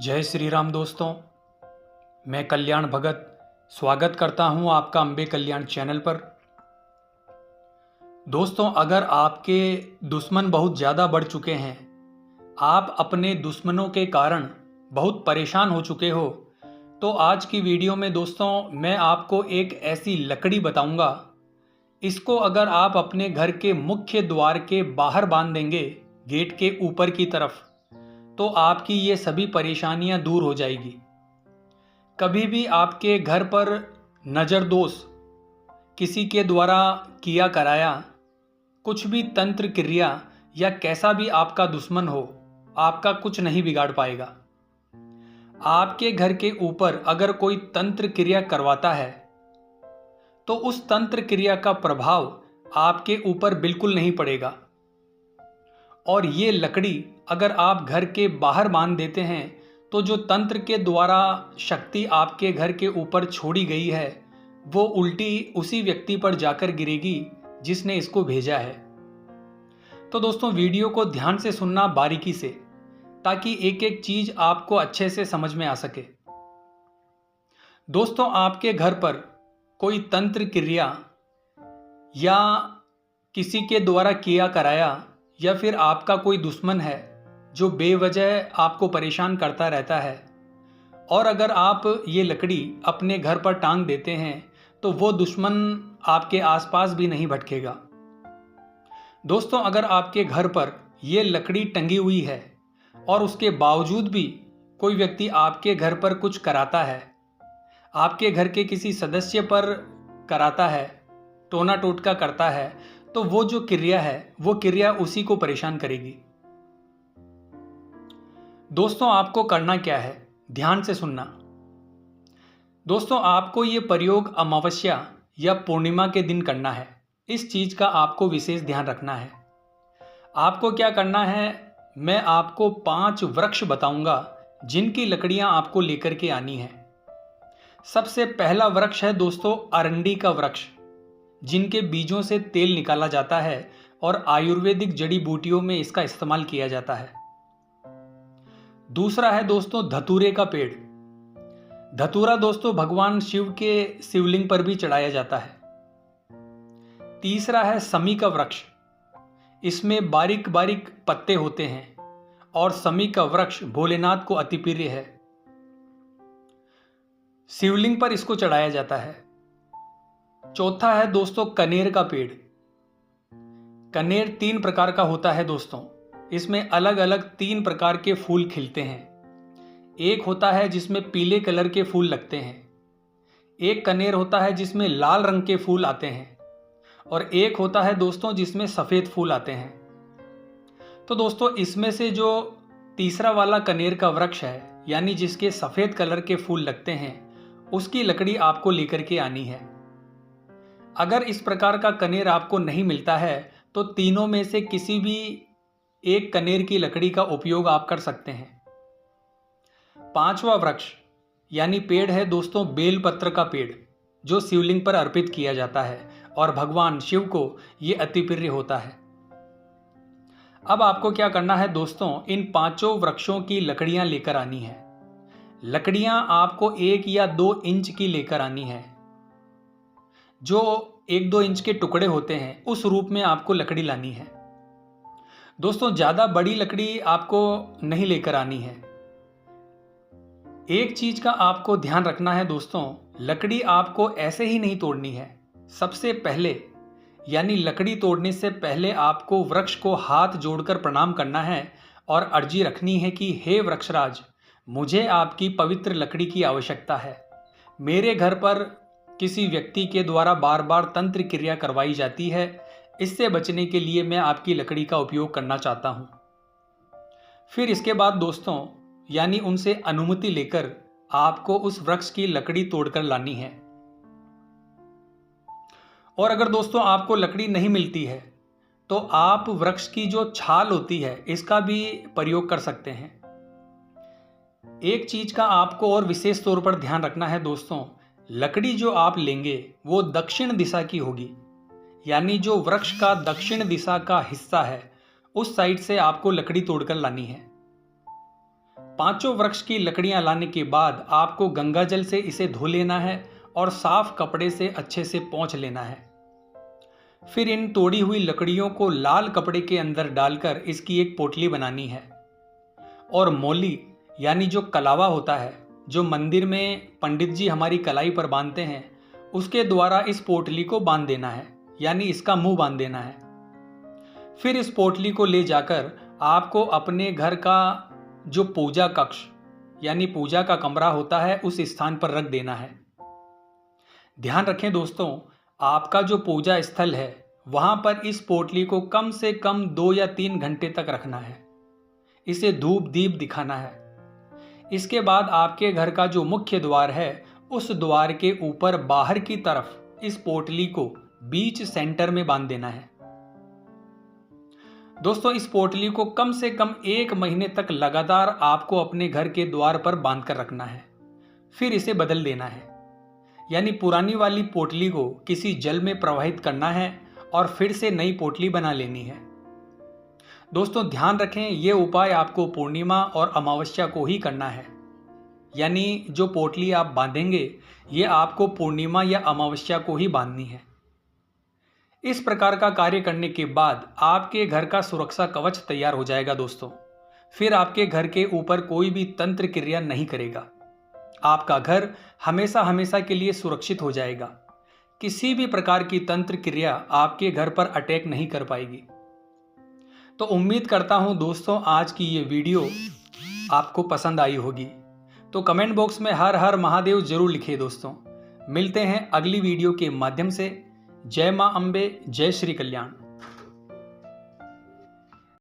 जय श्री राम दोस्तों। मैं कल्याण भगत स्वागत करता हूं आपका अम्बे कल्याण चैनल पर। दोस्तों, अगर आपके दुश्मन बहुत ज़्यादा बढ़ चुके हैं, आप अपने दुश्मनों के कारण बहुत परेशान हो चुके हो, तो आज की वीडियो में दोस्तों मैं आपको एक ऐसी लकड़ी बताऊंगा। इसको अगर आप अपने घर के मुख्य द्वार के बाहर बांध देंगे, गेट के ऊपर की तरफ, तो आपकी ये सभी परेशानियां दूर हो जाएगी। कभी भी आपके घर पर नज़र दोष किसी के द्वारा किया कराया, कुछ भी तंत्र क्रिया या कैसा भी आपका दुश्मन हो, आपका कुछ नहीं बिगाड़ पाएगा। आपके घर के ऊपर अगर कोई तंत्र क्रिया करवाता है तो उस तंत्र क्रिया का प्रभाव आपके ऊपर बिल्कुल नहीं पड़ेगा। और ये लकड़ी अगर आप घर के बाहर बांध देते हैं तो जो तंत्र के द्वारा शक्ति आपके घर के ऊपर छोड़ी गई है वो उल्टी उसी व्यक्ति पर जाकर गिरेगी जिसने इसको भेजा है। तो दोस्तों, वीडियो को ध्यान से सुनना बारीकी से, ताकि एक एक चीज आपको अच्छे से समझ में आ सके। दोस्तों, आपके घर पर कोई तंत्र क्रिया या किसी के द्वारा किया कराया या फिर आपका कोई दुश्मन है जो बेवजह आपको परेशान करता रहता है, और अगर आप ये लकड़ी अपने घर पर टांग देते हैं तो वो दुश्मन आपके आसपास भी नहीं भटकेगा। दोस्तों, अगर आपके घर पर ये लकड़ी टंगी हुई है और उसके बावजूद भी कोई व्यक्ति आपके घर पर कुछ कराता है, आपके घर के किसी सदस्य पर कराता है, टोना टोटका करता है, तो वो जो क्रिया है वो क्रिया उसी को परेशान करेगी। दोस्तों, आपको करना क्या है, ध्यान से सुनना। दोस्तों, आपको ये प्रयोग अमावस्या या पूर्णिमा के दिन करना है। इस चीज का आपको विशेष ध्यान रखना है। आपको क्या करना है, मैं आपको 5 वृक्ष बताऊंगा जिनकी लकड़ियां आपको लेकर के आनी है। सबसे पहला वृक्ष है दोस्तों अरंडी का वृक्ष, जिनके बीजों से तेल निकाला जाता है और आयुर्वेदिक जड़ी बूटियों में इसका इस्तेमाल किया जाता है। दूसरा है दोस्तों धतूरे का पेड़। धतूरा दोस्तों भगवान शिव के शिवलिंग पर भी चढ़ाया जाता है। तीसरा है समी का वृक्ष। इसमें बारीक बारीक पत्ते होते हैं और समी का वृक्ष भोलेनाथ को अति प्रिय है, शिवलिंग पर इसको चढ़ाया जाता है। चौथा है दोस्तों कनेर का पेड़। कनेर 3 प्रकार का होता है दोस्तों। इसमें अलग अलग 3 प्रकार के फूल खिलते हैं। एक होता है जिसमें पीले कलर के फूल लगते हैं, एक कनेर होता है जिसमें लाल रंग के फूल आते हैं, और एक होता है दोस्तों जिसमें सफ़ेद फूल आते हैं। तो दोस्तों, इसमें से जो तीसरा वाला कनेर का वृक्ष है, यानी जिसके सफ़ेद कलर के फूल लगते हैं, उसकी लकड़ी आपको लेकर के आनी है। अगर इस प्रकार का कनेर आपको नहीं मिलता है तो तीनों में से किसी भी एक कनेर की लकड़ी का उपयोग आप कर सकते हैं। 5वां वृक्ष यानी पेड़ है दोस्तों बेलपत्र का पेड़, जो शिवलिंग पर अर्पित किया जाता है और भगवान शिव को ये अति प्रिय होता है। अब आपको क्या करना है दोस्तों, इन 5 वृक्षों की लकड़ियां लेकर आनी है। लकड़ियां आपको 1 या 2 इंच की लेकर आनी है। जो 1-2 इंच के टुकड़े होते हैं उस रूप में आपको लकड़ी लानी है। दोस्तों, ज्यादा बड़ी लकड़ी आपको नहीं लेकर आनी है। एक चीज का आपको ध्यान रखना है दोस्तों, लकड़ी आपको ऐसे ही नहीं तोड़नी है। सबसे पहले यानी लकड़ी तोड़ने से पहले आपको वृक्ष को हाथ जोड़कर प्रणाम करना है और अर्जी रखनी है कि हे वृक्षराज, मुझे आपकी पवित्र लकड़ी की आवश्यकता है। मेरे घर पर किसी व्यक्ति के द्वारा बार बार तंत्र क्रिया करवाई जाती है, इससे बचने के लिए मैं आपकी लकड़ी का उपयोग करना चाहता हूं। फिर इसके बाद दोस्तों यानी उनसे अनुमति लेकर आपको उस वृक्ष की लकड़ी तोड़कर लानी है। और अगर दोस्तों आपको लकड़ी नहीं मिलती है तो आप वृक्ष की जो छाल होती है इसका भी प्रयोग कर सकते हैं। एक चीज का आपको और विशेष तौर पर ध्यान रखना है दोस्तों, लकड़ी जो आप लेंगे वो दक्षिण दिशा की होगी, यानी जो वृक्ष का दक्षिण दिशा का हिस्सा है उस साइड से आपको लकड़ी तोड़कर लानी है। पांचों वृक्ष की लकड़ियां लाने के बाद आपको गंगा जल से इसे धो लेना है और साफ कपड़े से अच्छे से पोंछ लेना है। फिर इन तोड़ी हुई लकड़ियों को लाल कपड़े के अंदर डालकर इसकी एक पोटली बनानी है और मौली यानी जो कलावा होता है, जो मंदिर में पंडित जी हमारी कलाई पर बांधते हैं, उसके द्वारा इस पोटली को बांध देना है, यानी इसका मुंह बांध देना है। फिर इस पोटली को ले जाकर आपको अपने घर का जो पूजा कक्ष यानी पूजा का कमरा होता है उस स्थान पर रख देना है। ध्यान रखें दोस्तों, आपका जो पूजा स्थल है वहां पर इस पोटली को कम से कम 2 या 3 घंटे तक रखना है। इसे धूप दीप दिखाना है। इसके बाद आपके घर का जो मुख्य द्वार है उस द्वार के ऊपर बाहर की तरफ इस पोटली को बीच सेंटर में बांध देना है। दोस्तों, इस पोटली को कम से कम 1 महीने तक लगातार आपको अपने घर के द्वार पर बांध कर रखना है। फिर इसे बदल देना है, यानी पुरानी वाली पोटली को किसी जल में प्रवाहित करना है और फिर से नई पोटली बना लेनी है। दोस्तों ध्यान रखें, यह उपाय आपको पूर्णिमा और अमावस्या को ही करना है, यानी जो पोटली आप बांधेंगे ये आपको पूर्णिमा या अमावस्या को ही बांधनी है। इस प्रकार का कार्य करने के बाद आपके घर का सुरक्षा कवच तैयार हो जाएगा दोस्तों। फिर आपके घर के ऊपर कोई भी तंत्र क्रिया नहीं करेगा। आपका घर हमेशा हमेशा के लिए सुरक्षित हो जाएगा। किसी भी प्रकार की तंत्र क्रिया आपके घर पर अटैक नहीं कर पाएगी। तो उम्मीद करता हूं दोस्तों आज की ये वीडियो आपको पसंद आई होगी। तो कमेंट बॉक्स में हर हर महादेव जरूर लिखिए दोस्तों। मिलते हैं अगली वीडियो के माध्यम से। जय मां अम्बे, जय श्री कल्याण।